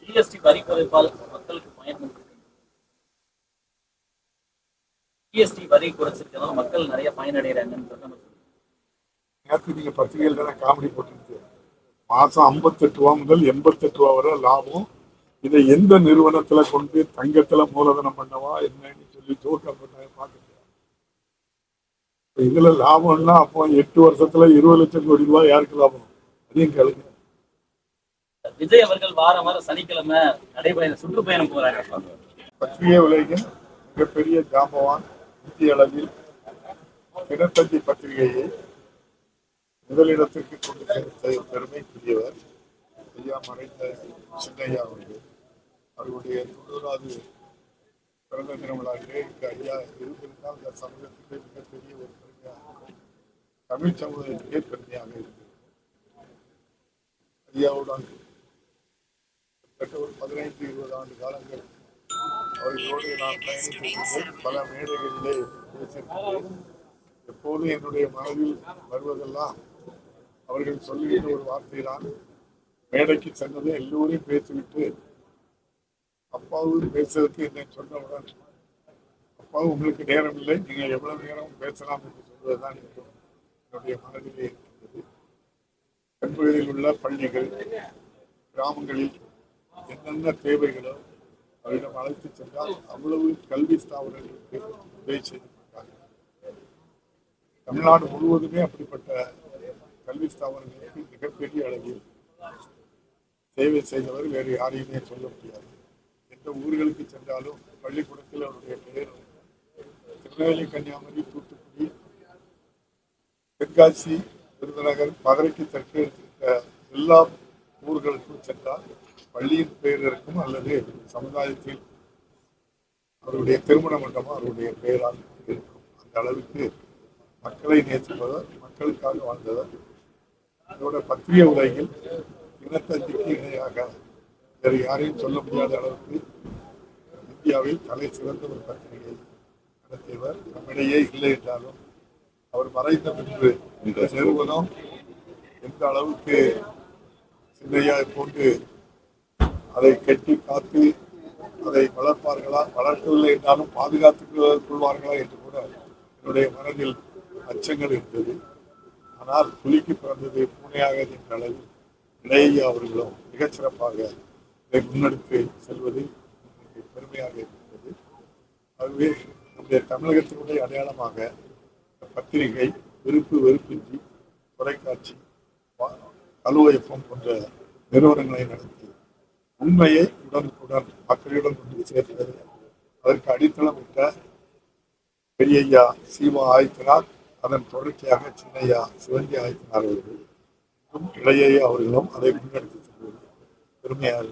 GST வரி குறைப்பால் மக்களுக்கு பயன். ஜிஎஸ்டி வரி குறைச்சிருக்கனால மக்கள் நிறைய பயனடைகிறாங்கன்னு நேற்று நீங்க பத்திரிகையில் தானே காமெடி போட்டுருக்கு. மாசம் 58 ரூபா முதல் 88 ரூபா வரை லாபம். இதை எந்த நிறுவனத்துல கொண்டு தங்கத்துல மூலதனம் பண்ணவா என்னன்னு சொல்லி ஜோக்கா பண்ண பாத்துட்டு இதுல லாபம்னா அப்போ 8 வருஷத்துல 20 லட்சம் கோடி ரூபாய் யாருக்கு லாபம்? அதையும் கேளுங்க. விஜய் அவர்கள் வாரம் வாரம் சனிக்கிழமை நடைபயணம் சுற்றுப்பயணம் போறாங்க. பத்திரிகை உலகின் மிகப்பெரிய ஜாம்பவான் இந்திய அளவில் தினத்தந்தி பத்திரிகையை முதலிடத்திற்கு கொண்டு சேர்த்த பெருமைக்குரியவர் ஐயா மறைந்த சின்னையா அவர்கள். அவருடைய 90வது பிறந்த தின விழாவிலே இங்கு ஐயா இருந்திருந்தால் இந்த சமூகத்துக்கு மிகப்பெரிய ஒரு பெருமையாக தமிழ் சமூகத்துக்கே பெருமையாக இருந்தது. ஐயாவுடன் ஒரு 15-20 ஆண்டு காலங்கள் அவர்களோடு நான் பயணித்திருக்கிறேன். பல மேடைகளிலே பேசியிருக்கிறேன். எப்போதும் என்னுடைய மனதில் வருவதெல்லாம் அவர்கள் சொல்லுகின்ற ஒரு வார்த்தை தான். மேடைக்கு சென்றதை எல்லோரையும் பேசிவிட்டு அப்பாவும் பேசுவதற்கு என்னை சொன்னவுடன், அப்பாவும் உங்களுக்கு நேரம் இல்லை, நீங்க எவ்வளவு நேரம் பேசலாம் என்று சொல்வதுதான் என்னுடைய மனதிலே இருக்கின்றது. தென்பகுதியில் உள்ள பள்ளிகள், கிராமங்களில் என்னென்ன தேவைகளோ அவரிடம் அழைத்து சென்றால் அவ்வளவு கல்வி ஸ்தாபனங்களுக்கு உதவி செய்திருக்கிறார்கள். தமிழ்நாடு முழுவதுமே அப்படிப்பட்ட கல்வி ஸ்தாபனங்களுக்கு மிகப்பெரிய அளவில் சேவை செய்தவர் வேறு யாரையுமே சொல்ல முடியாது. எந்த ஊர்களுக்கு சென்றாலும் பள்ளிக்கூடத்தில் அவருடைய பெயர் திருநெல்வேலி, கன்னியாகுமரி, தூத்துக்குடி, தென்காசி, விருதுநகர், மதுரைக்கு தெற்கு இருக்க எல்லா ஊர்களுக்கும் சென்றால் பள்ளியின் பெயர் இருக்கும் அல்லது சமுதாயத்தில் அவருடைய திருமண மண்டபம் அவருடைய பெயரால் இருக்கும். அந்த அளவுக்கு மக்களை நேசிப்பவர், மக்களுக்காக வாழ்ந்தவர். அதோட பத்திரிகை உலகில் தினத்தந்திக்கு இணையாக வேறு யாரையும் சொல்ல முடியாத அளவுக்கு இந்தியாவில் தலை சிறந்த ஒரு பத்திரிகை நடத்தியவர். நம்மிடையே இல்லை என்றாலும் அவர் மறைந்த பின்பு இந்த நிறுவனம் எந்த அளவுக்கு சின்னையா கொண்டு அதை கட்டி காத்து அதை வளர்ப்பார்களா, வளர்க்கவில்லை என்றாலும் பாதுகாத்துக் கொள்வார்களா என்று கூட என்னுடைய மனதில் அச்சங்கள் இருந்தது. ஆனால் புலிக்கு பிறந்தது பூனையாக என்ற அளவில் இளையா அவர்களும் மிகச்சிறப்பாக இதை முன்னெடுத்து செல்வது பெருமையாக இருக்கின்றது. ஆகவே நம்முடைய தமிழகத்தினுடைய அடையாளமாக பத்திரிகை விருப்பு வெறுப்பின்றி தொலைக்காட்சி, அலுவலகம் போன்ற நிறுவனங்களை நடத்தி உண்மையை உடனுக்குடன் மக்களிடம் கொண்டு சேர்க்கிறது. அதற்கு அடித்தளமிட்ட பெரியய்யா சீமா ஆதித்தனார், அதன் தொடர்ச்சியாக சின்னையா சிவந்தி ஆதித்தனார் அவர்கள், இளையா அவர்களும் அதை முன்னெடுத்து செல்வது பெருமையாக